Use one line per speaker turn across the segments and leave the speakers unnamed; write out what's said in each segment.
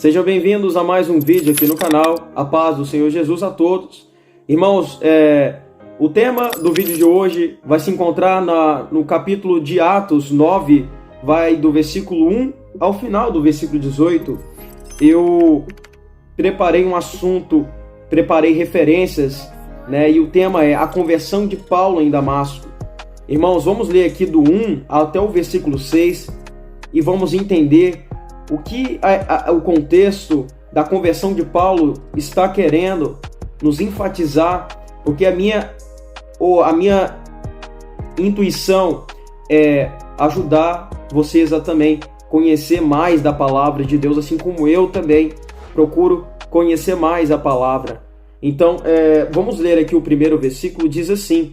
Sejam bem-vindos a mais um vídeo aqui no canal. A paz do Senhor Jesus a todos. Irmãos, o tema do vídeo de hoje vai se encontrar no capítulo de Atos 9, vai do versículo 1 ao final do versículo 18. Eu preparei um assunto, preparei referências, né? E o tema é a conversão de Paulo em Damasco. Irmãos, vamos ler aqui do 1 até o versículo 6 e vamos entender o que o contexto da conversão de Paulo está querendo nos enfatizar, porque a minha intuição é ajudar vocês a também conhecer mais da palavra de Deus, assim como eu também procuro conhecer mais a palavra. Então, vamos ler aqui o primeiro versículo, diz assim: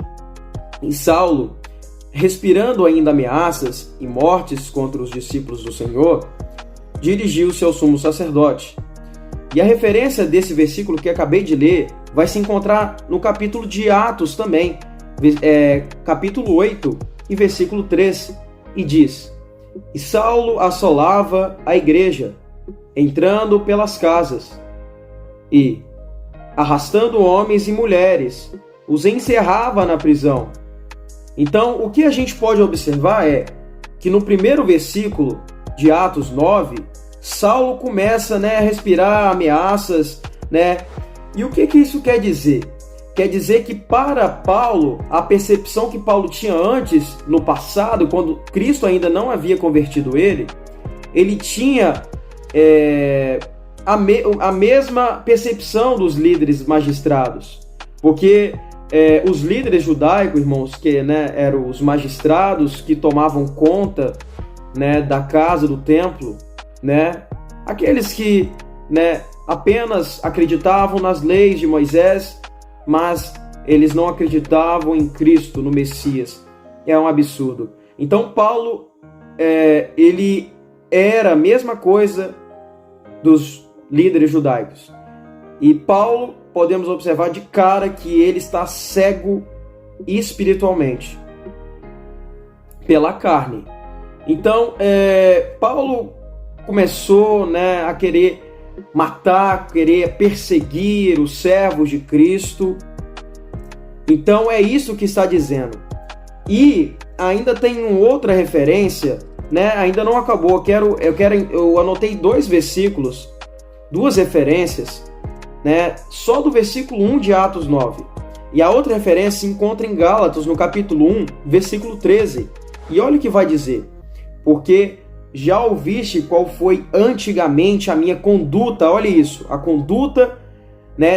E Saulo, respirando ainda ameaças e mortes contra os discípulos do Senhor, dirigiu-se ao sumo sacerdote. E a referência desse versículo que acabei de ler vai se encontrar no capítulo de Atos também, capítulo 8 e versículo 3, e diz: E Saulo assolava a igreja, entrando pelas casas, e, arrastando homens e mulheres, os encerrava na prisão. Então, o que a gente pode observar é que no primeiro versículo de Atos 9, Saulo começa, a respirar ameaças, E o que isso quer dizer? Quer dizer que para Paulo, a percepção que Paulo tinha antes, no passado, quando Cristo ainda não havia convertido ele tinha a mesma percepção dos líderes magistrados. Porque os líderes judaicos, irmãos, que eram os magistrados que tomavam conta da casa do templo, aqueles que apenas acreditavam nas leis de Moisés, mas eles não acreditavam em Cristo, no Messias. É um absurdo. Então Paulo, ele era a mesma coisa dos líderes judaicos. E Paulo, podemos observar de cara que ele está cego espiritualmente pela carne. Então, Paulo começou a querer matar, querer perseguir os servos de Cristo. Então, é isso que está dizendo. E ainda tem uma outra referência, ainda não acabou. Eu anotei dois versículos, duas referências, só do versículo 1 de Atos 9. E a outra referência se encontra em Gálatas, no capítulo 1, versículo 13. E olha o que vai dizer: Porque já ouviste qual foi antigamente a minha conduta. Olha isso, a conduta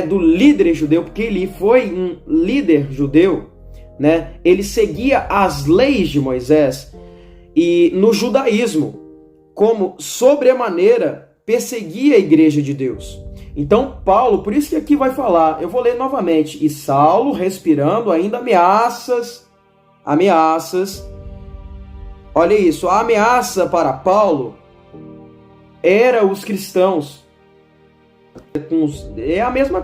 do líder judeu, porque ele foi um líder judeu, ele seguia as leis de Moisés, e no judaísmo, como sobremaneira perseguia a igreja de Deus. Então Paulo, por isso que aqui vai falar, eu vou ler novamente: E Saulo, respirando ainda ameaças. Olha isso, a ameaça para Paulo era os cristãos. É a mesma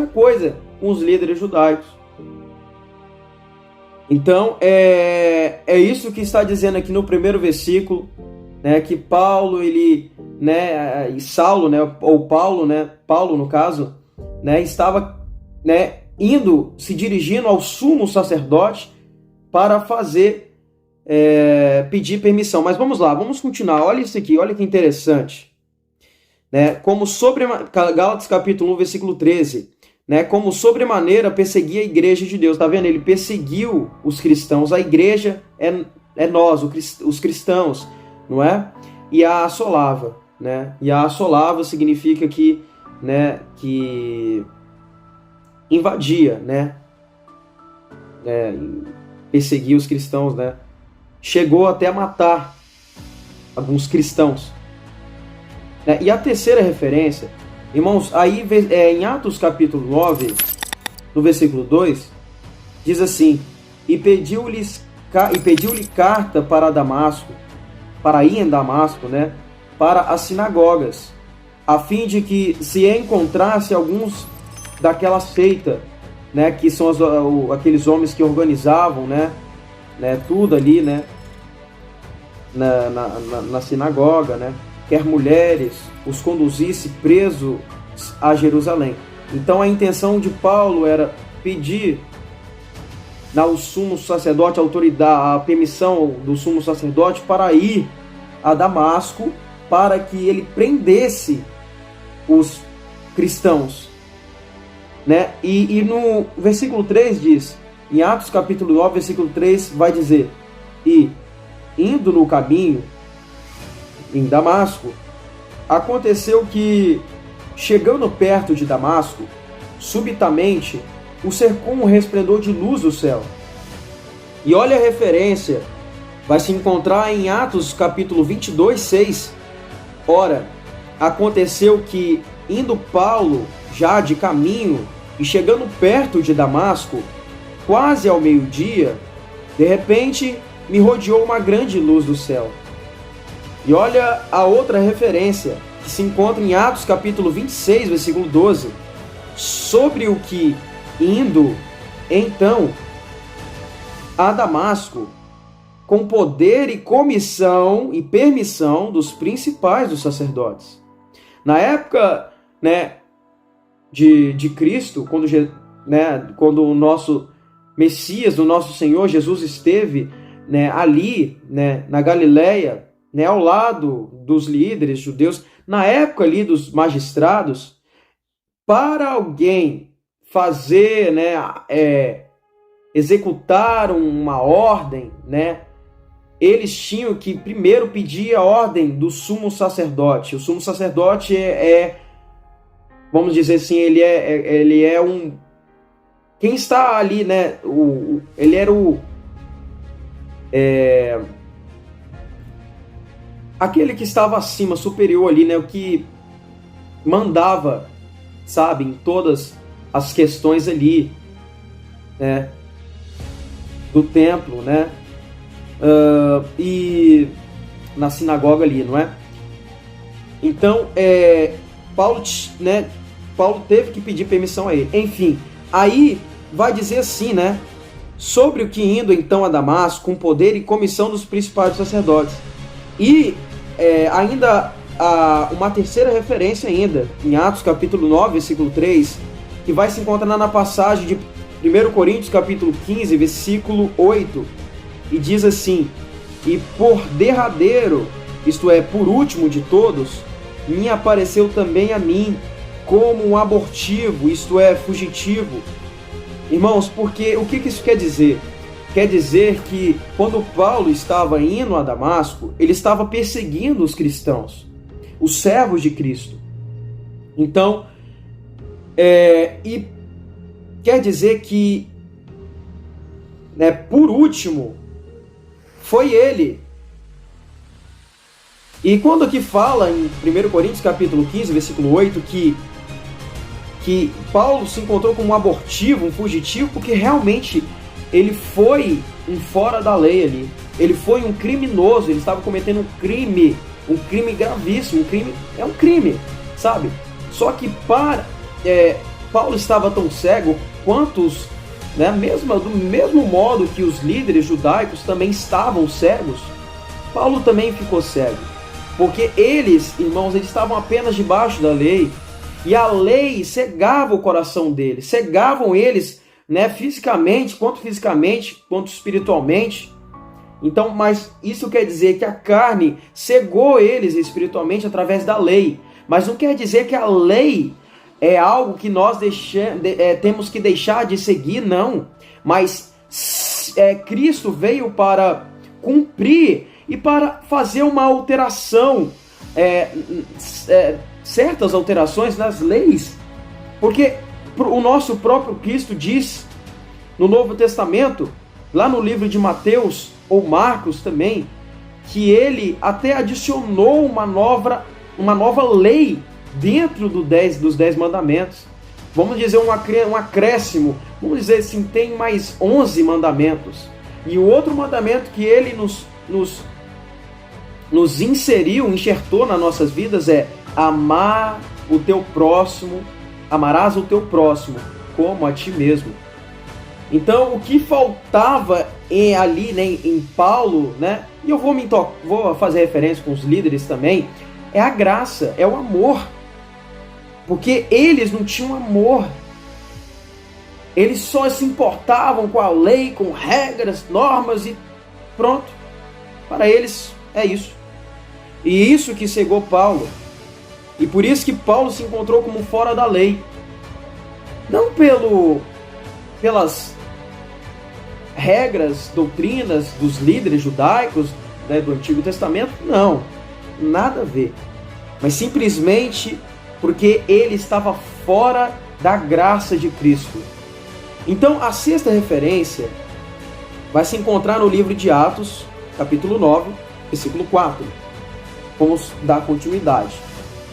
coisa com os líderes judaicos. Então, é isso que está dizendo aqui no primeiro versículo, que Paulo, e Saulo, ou Paulo, Paulo no caso, estava se dirigindo ao sumo sacerdote para pedir permissão. Mas vamos lá, vamos continuar. Olha isso aqui, olha que interessante. Gálatas capítulo 1, versículo 13. Como sobremaneira perseguia a igreja de Deus. Tá vendo? Ele perseguiu os cristãos. A igreja é nós, os cristãos, não é? E a assolava, E a assolava significa que invadia, perseguia os cristãos, Chegou até a matar alguns cristãos. E a terceira referência, irmãos, aí em Atos capítulo 9, no versículo 2, diz assim: E pediu-lhe carta para Damasco, para ir em Damasco, para as sinagogas, a fim de que se encontrasse alguns daquela seita, que são aqueles homens que organizavam, tudo ali, na sinagoga, quer mulheres, os conduzisse presos a Jerusalém. Então a intenção de Paulo era pedir ao sumo sacerdote, a permissão do sumo sacerdote para ir a Damasco, para que ele prendesse os cristãos, né? E no versículo 3 diz, em Atos capítulo 9, versículo 3, vai dizer: e indo no caminho em Damasco, aconteceu que, chegando perto de Damasco, subitamente o cercou um resplendor de luz do céu. E olha a referência, vai se encontrar em Atos capítulo 22, 6. Ora, aconteceu que, indo Paulo já de caminho e chegando perto de Damasco, quase ao meio-dia, de repente me rodeou uma grande luz do céu. E olha a outra referência, que se encontra em Atos capítulo 26, versículo 12. Sobre o que, indo então a Damasco, com poder e comissão e permissão dos principais dos sacerdotes. Na época, né, de Cristo, quando o nosso Messias, o nosso Senhor Jesus esteve, né, ali, né, na Galileia, né, ao lado dos líderes judeus, na época ali dos magistrados, para alguém fazer, né, executar uma ordem, né, eles tinham que primeiro pedir a ordem do sumo sacerdote. O sumo sacerdote vamos dizer assim, ele é um... Quem está ali, né, ele era aquele que estava acima, superior ali, né, o que mandava, sabe, em todas as questões ali, né, do templo, né, e na sinagoga ali, não é? Então, Paulo teve que pedir permissão a ele. Enfim, aí vai dizer assim, né, sobre o que indo então a Damasco, com poder e comissão dos principais sacerdotes. E ainda uma terceira referência ainda, em Atos capítulo 9, versículo 3, que vai se encontrar na passagem de 1 Coríntios capítulo 15, versículo 8, e diz assim: e por derradeiro, isto é, por último de todos, me apareceu também a mim como um abortivo, isto é, fugitivo. Irmãos, porque o que isso quer dizer? Quer dizer que quando Paulo estava indo a Damasco, ele estava perseguindo os cristãos, os servos de Cristo. Então, e quer dizer que, né, por último, foi ele. E quando aqui fala em 1 Coríntios capítulo 15, versículo 8, que Paulo se encontrou como um abortivo, um fugitivo, porque realmente ele foi um fora da lei ali. Ele foi um criminoso, ele estava cometendo um crime gravíssimo, é um crime, sabe? Só que Paulo estava tão cego quanto né, do mesmo modo que os líderes judaicos também estavam cegos, Paulo também ficou cego. Porque eles, irmãos, eles estavam apenas debaixo da lei, e a lei cegava o coração deles, cegavam eles, né, fisicamente, quanto espiritualmente. Então, mas isso quer dizer que a carne cegou eles espiritualmente através da lei. Mas não quer dizer que a lei é algo que nós temos que deixar de seguir, não. Mas Cristo veio para cumprir e para fazer uma alteração, certas alterações nas leis. Porque o nosso próprio Cristo diz no Novo Testamento, lá no livro de Mateus ou Marcos também, que ele até adicionou uma nova lei dentro dos 10 mandamentos. Vamos dizer um acréscimo, vamos dizer assim, tem mais 11 mandamentos. E o outro mandamento que ele nos enxertou nas nossas vidas é amar o teu próximo, amarás o teu próximo como a ti mesmo. Então, o que faltava ali, né, em Paulo, né, e eu vou fazer referência com os líderes também, é a graça, é o amor. Porque eles não tinham amor. Eles só se importavam com a lei, com regras, normas e pronto. Para eles é isso. E isso que cegou Paulo. E por isso que Paulo se encontrou como fora da lei. Não pelas regras, doutrinas dos líderes judaicos, né, do Antigo Testamento, não. Nada a ver. Mas simplesmente porque ele estava fora da graça de Cristo. Então, a sexta referência vai se encontrar no livro de Atos, capítulo 9, versículo 4. Vamos dar continuidade,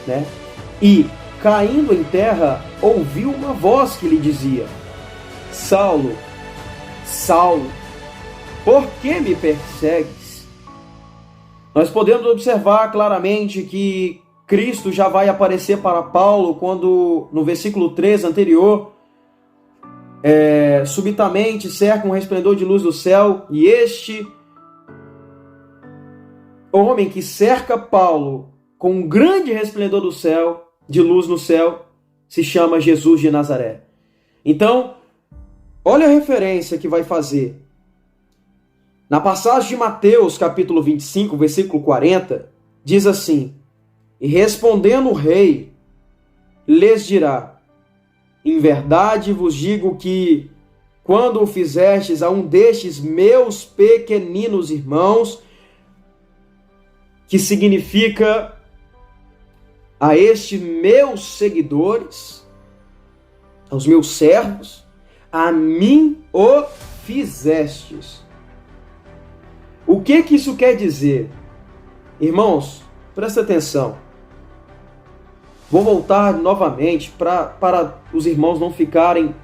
né? E, caindo em terra, ouviu uma voz que lhe dizia: Saulo, Saulo, por que me persegues? Nós podemos observar claramente que Cristo já vai aparecer para Paulo quando, no versículo 3 anterior, subitamente cerca um resplendor de luz do céu, e este homem que cerca Paulo com um grande resplendor do céu, de luz no céu, se chama Jesus de Nazaré. Então, olha a referência que vai fazer. Na passagem de Mateus, capítulo 25, versículo 40, diz assim: E respondendo o rei, lhes dirá: Em verdade vos digo que, quando o fizestes a um destes meus pequeninos irmãos, que significa a estes meus seguidores, aos meus servos, a mim o fizestes. O que isso quer dizer? Irmãos, presta atenção. Vou voltar novamente para os irmãos não ficarem,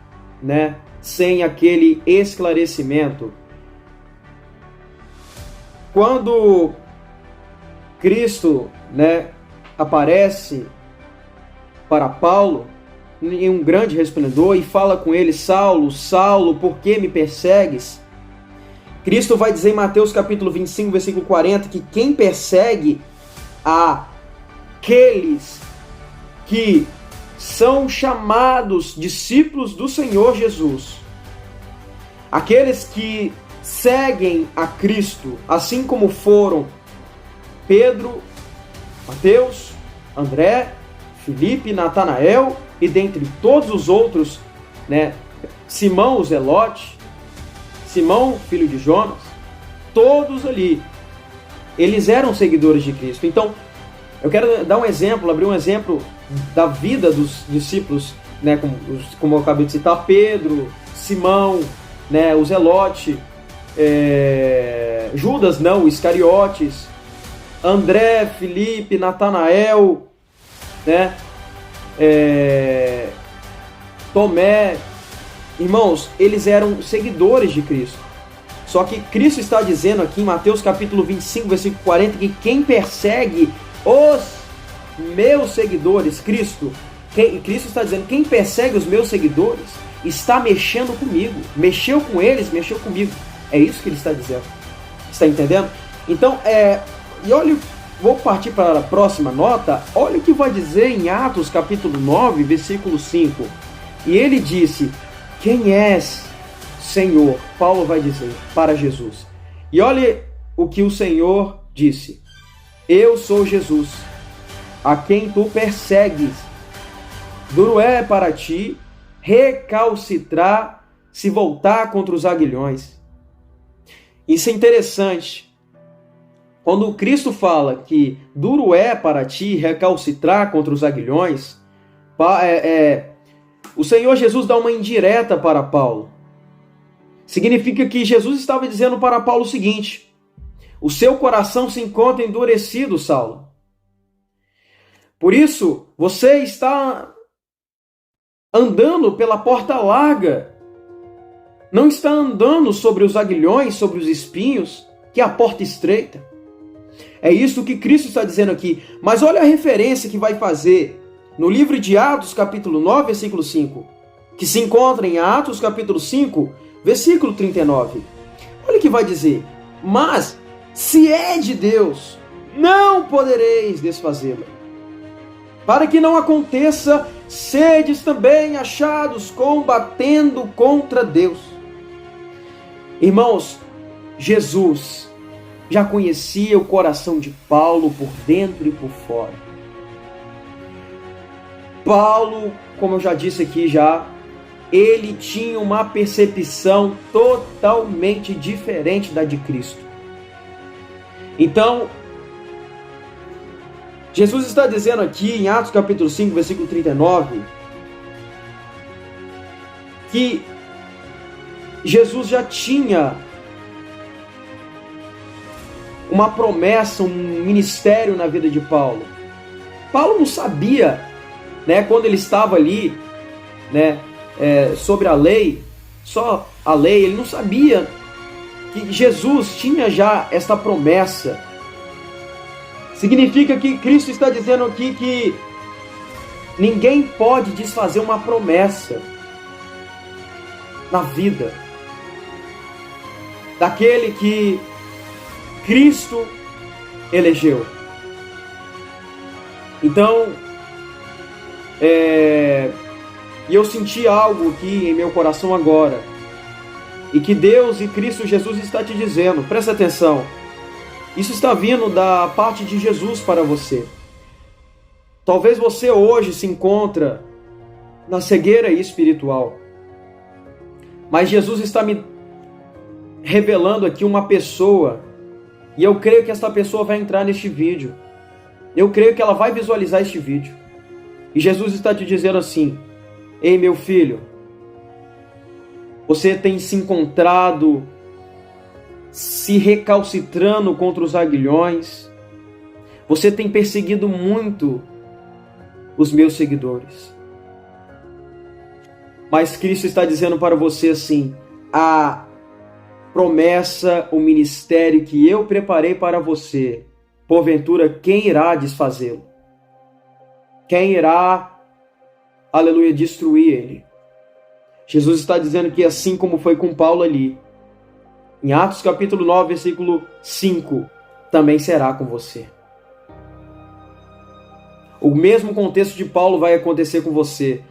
né, sem aquele esclarecimento. Quando Cristo, né, aparece para Paulo em um grande resplendor e fala com ele: Saulo, Saulo, por que me persegues? Cristo vai dizer em Mateus capítulo 25, versículo 40, que quem persegue aqueles que são chamados discípulos do Senhor Jesus, aqueles que seguem a Cristo, assim como foram Pedro, Mateus, André, Filipe, Natanael e dentre todos os outros, né, Simão o Zelote, Simão, filho de Jonas, todos ali, eles eram seguidores de Cristo. Então, eu quero dar um exemplo, abrir um exemplo da vida dos discípulos, né, como eu acabei de citar, Pedro, Simão, né, o Zelote, Judas, não, Iscariotes, André, Filipe, Natanael, né, Tomé. Irmãos, eles eram seguidores de Cristo. Só que Cristo está dizendo aqui em Mateus capítulo 25, versículo 40, que quem persegue os meus seguidores, Cristo está dizendo, quem persegue os meus seguidores está mexendo comigo. Mexeu com eles, mexeu comigo. É isso que ele está dizendo. Está entendendo? Então, e olha, vou partir para a próxima nota. Olha o que vai dizer em Atos capítulo 9, versículo 5. E ele disse: Quem és, Senhor? Paulo vai dizer para Jesus. E olha o que o Senhor disse: Eu sou Jesus, a quem tu persegues. Duro é para ti recalcitrar, se voltar contra os aguilhões. Isso é interessante. Quando Cristo fala que duro é para ti recalcitrar contra os aguilhões, o Senhor Jesus dá uma indireta para Paulo. Significa que Jesus estava dizendo para Paulo o seguinte: o seu coração se encontra endurecido, Saulo. Por isso, você está andando pela porta larga. Não está andando sobre os aguilhões, sobre os espinhos, que é a porta estreita. É isso que Cristo está dizendo aqui. Mas olha a referência que vai fazer no livro de Atos, capítulo 9, versículo 5, que se encontra em Atos, capítulo 5, versículo 39. Olha o que vai dizer: Mas, se é de Deus, não podereis desfazê-la. Para que não aconteça, sedes também achados combatendo contra Deus. Irmãos, Jesus já conhecia o coração de Paulo por dentro e por fora. Paulo, como eu já disse aqui ele tinha uma percepção totalmente diferente da de Cristo. Então, Jesus está dizendo aqui em Atos capítulo 5, versículo 39, que Jesus já tinha uma promessa, um ministério na vida de Paulo. Paulo não sabia, quando ele estava ali, sobre a lei, só a lei, ele não sabia que Jesus tinha já esta promessa. Significa que Cristo está dizendo aqui que ninguém pode desfazer uma promessa na vida daquele que Cristo elegeu. Então, e eu senti algo aqui em meu coração agora, e que Deus e Cristo Jesus está te dizendo, presta atenção, isso está vindo da parte de Jesus para você. Talvez você hoje se encontra na cegueira espiritual, mas Jesus está me revelando aqui uma pessoa, e eu creio que essa pessoa vai entrar neste vídeo. Eu creio que ela vai visualizar este vídeo. E Jesus está te dizendo assim: ei, meu filho, você tem se encontrado se recalcitrando contra os aguilhões. Você tem perseguido muito os meus seguidores. Mas Cristo está dizendo para você assim: a promessa, o ministério que eu preparei para você, porventura, quem irá desfazê-lo? Quem irá, aleluia, destruir ele? Jesus está dizendo que assim como foi com Paulo ali, em Atos capítulo 9, versículo 5, também será com você. O mesmo contexto de Paulo vai acontecer com você.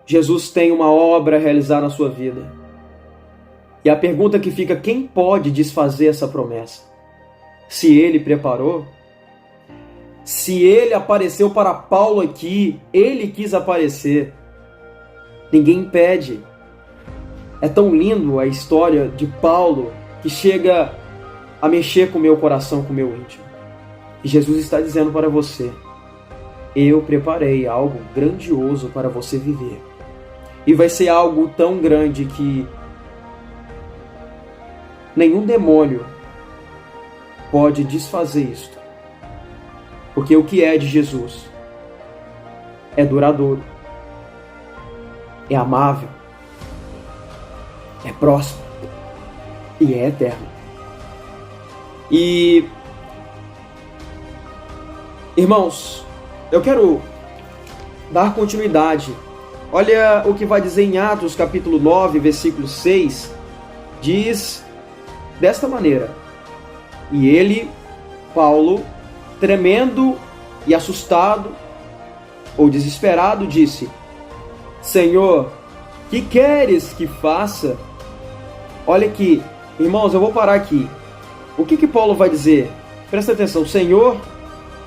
Jesus tem uma obra a realizar na sua vida. E a pergunta que fica: quem pode desfazer essa promessa? Se ele preparou, se ele apareceu para Paulo aqui, ele quis aparecer, ninguém impede. É tão lindo a história de Paulo que chega a mexer com o meu coração, com o meu íntimo. E Jesus está dizendo para você: eu preparei algo grandioso para você viver. E vai ser algo tão grande que nenhum demônio pode desfazer isto. Porque o que é de Jesus é duradouro, é amável, é próximo e é eterno. E, irmãos, eu quero dar continuidade. Olha o que vai dizer em Atos capítulo 9, versículo 6. Diz desta maneira: e ele, Paulo, tremendo e assustado ou desesperado, disse: Senhor, que queres que faça? Olha aqui, irmãos, eu vou parar aqui. O que Paulo vai dizer? Presta atenção. Senhor,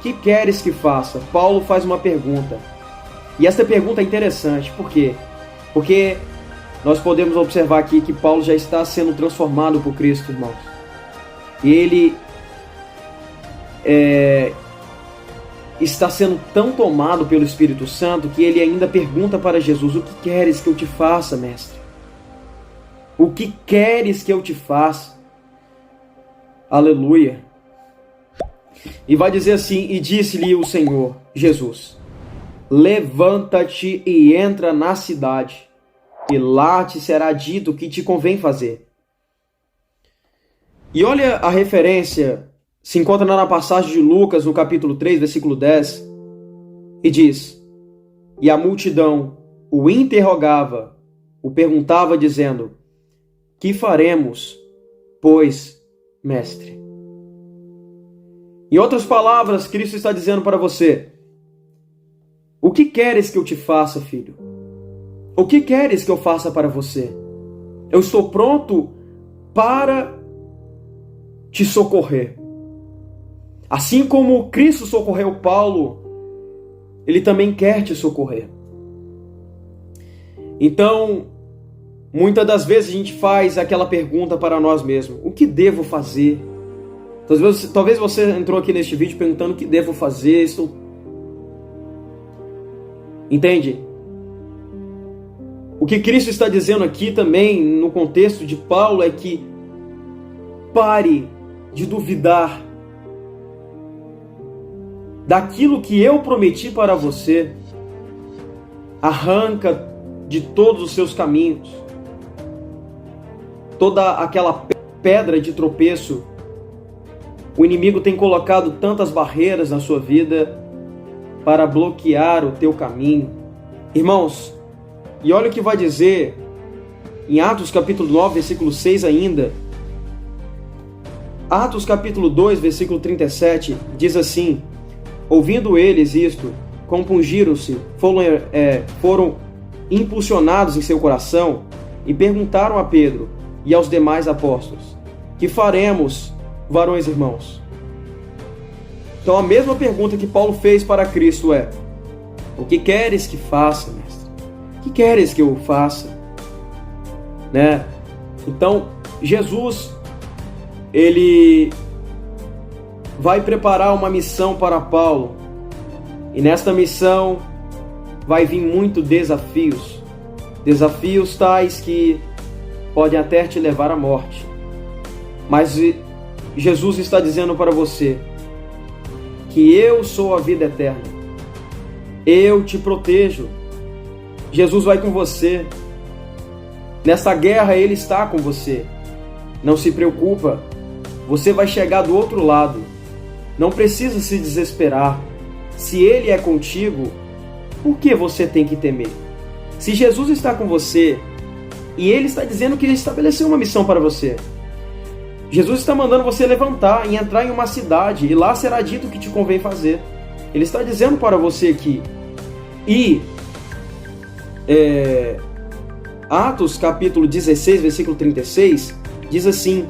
que queres que faça? Paulo faz uma pergunta. E essa pergunta é interessante. Por quê? Porque nós podemos observar aqui que Paulo já está sendo transformado por Cristo, irmãos. E ele está sendo tão tomado pelo Espírito Santo que ele ainda pergunta para Jesus: o que queres que eu te faça, mestre? O que queres que eu te faça? Aleluia. E vai dizer assim: e disse-lhe o Senhor Jesus: levanta-te e entra na cidade, e lá te será dito o que te convém fazer. E olha a referência, se encontra na passagem de Lucas, no capítulo 3, versículo 10, e diz: e a multidão o interrogava, o perguntava, dizendo: que faremos, pois, mestre? Em outras palavras, Cristo está dizendo para você: o que queres que eu te faça, filho? O que queres que eu faça para você? Eu estou pronto para te socorrer. Assim como Cristo socorreu Paulo, Ele também quer te socorrer. Então, muitas das vezes a gente faz aquela pergunta para nós mesmos: o que devo fazer? Talvez você entrou aqui neste vídeo perguntando o que devo fazer. Entende? O que Cristo está dizendo aqui também, no contexto de Paulo, é que pare de duvidar daquilo que eu prometi para você. Arranca de todos os seus caminhos toda aquela pedra de tropeço. O inimigo tem colocado tantas barreiras na sua vida para bloquear o teu caminho. Irmãos, e olha o que vai dizer em Atos capítulo 9, versículo 6 ainda. Atos capítulo 2, versículo 37, diz assim: ouvindo eles isto, compungiram-se, foram impulsionados em seu coração e perguntaram a Pedro e aos demais apóstolos: que faremos, varões irmãos? Então a mesma pergunta que Paulo fez para Cristo é: o que queres que faça, mestre? O que queres que eu faça? Né? Então Jesus, Ele vai preparar uma missão para Paulo, e nesta missão vai vir muitos desafios tais que podem até te levar à morte. Mas Jesus está dizendo para você que eu sou a vida eterna, eu te protejo. Jesus vai com você. Nessa guerra Ele está com você. Não se preocupa, você vai chegar do outro lado. Não precisa se desesperar. Se Ele é contigo, por que você tem que temer? Se Jesus está com você e Ele está dizendo que Ele estabeleceu uma missão para você, Jesus está mandando você levantar e entrar em uma cidade, e lá será dito o que te convém fazer. Ele está dizendo para você aqui. E Atos capítulo 16, versículo 36, diz assim: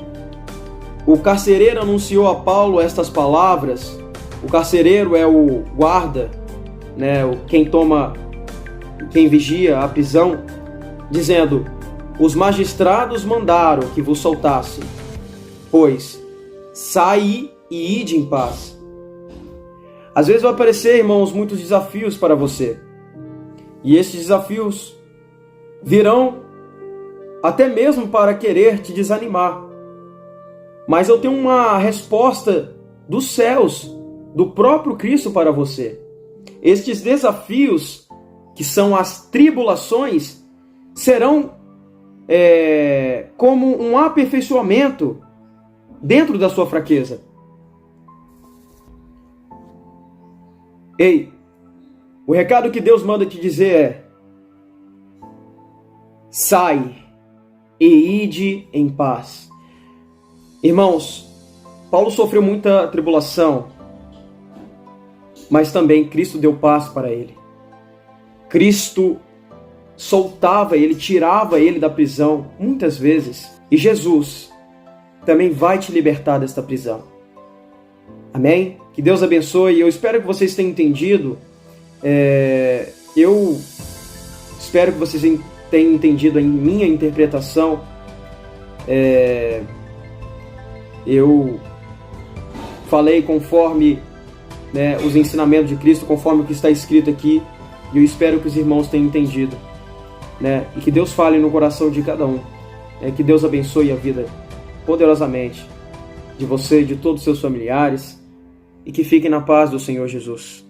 o carcereiro anunciou a Paulo estas palavras. O carcereiro é o guarda, né, quem vigia a prisão, dizendo: os magistrados mandaram que vos soltassem, pois saí e ide em paz. Às vezes vai aparecer, irmãos, muitos desafios para você. E esses desafios virão até mesmo para querer te desanimar. Mas eu tenho uma resposta dos céus, do próprio Cristo para você. Estes desafios, que são as tribulações, serão como um aperfeiçoamento dentro da sua fraqueza. Ei, o recado que Deus manda te dizer é: sai e ide em paz. Irmãos, Paulo sofreu muita tribulação, mas também Cristo deu paz para ele. Cristo soltava ele, tirava ele da prisão muitas vezes. E Jesus também vai te libertar desta prisão. Amém? Que Deus abençoe. Eu espero que vocês tenham entendido. Eu espero que vocês tenham entendido a minha interpretação. Eu falei conforme os ensinamentos de Cristo, conforme o que está escrito aqui, e eu espero que os irmãos tenham entendido, e que Deus fale no coração de cada um, que Deus abençoe a vida poderosamente de você e de todos os seus familiares, e que fiquem na paz do Senhor Jesus.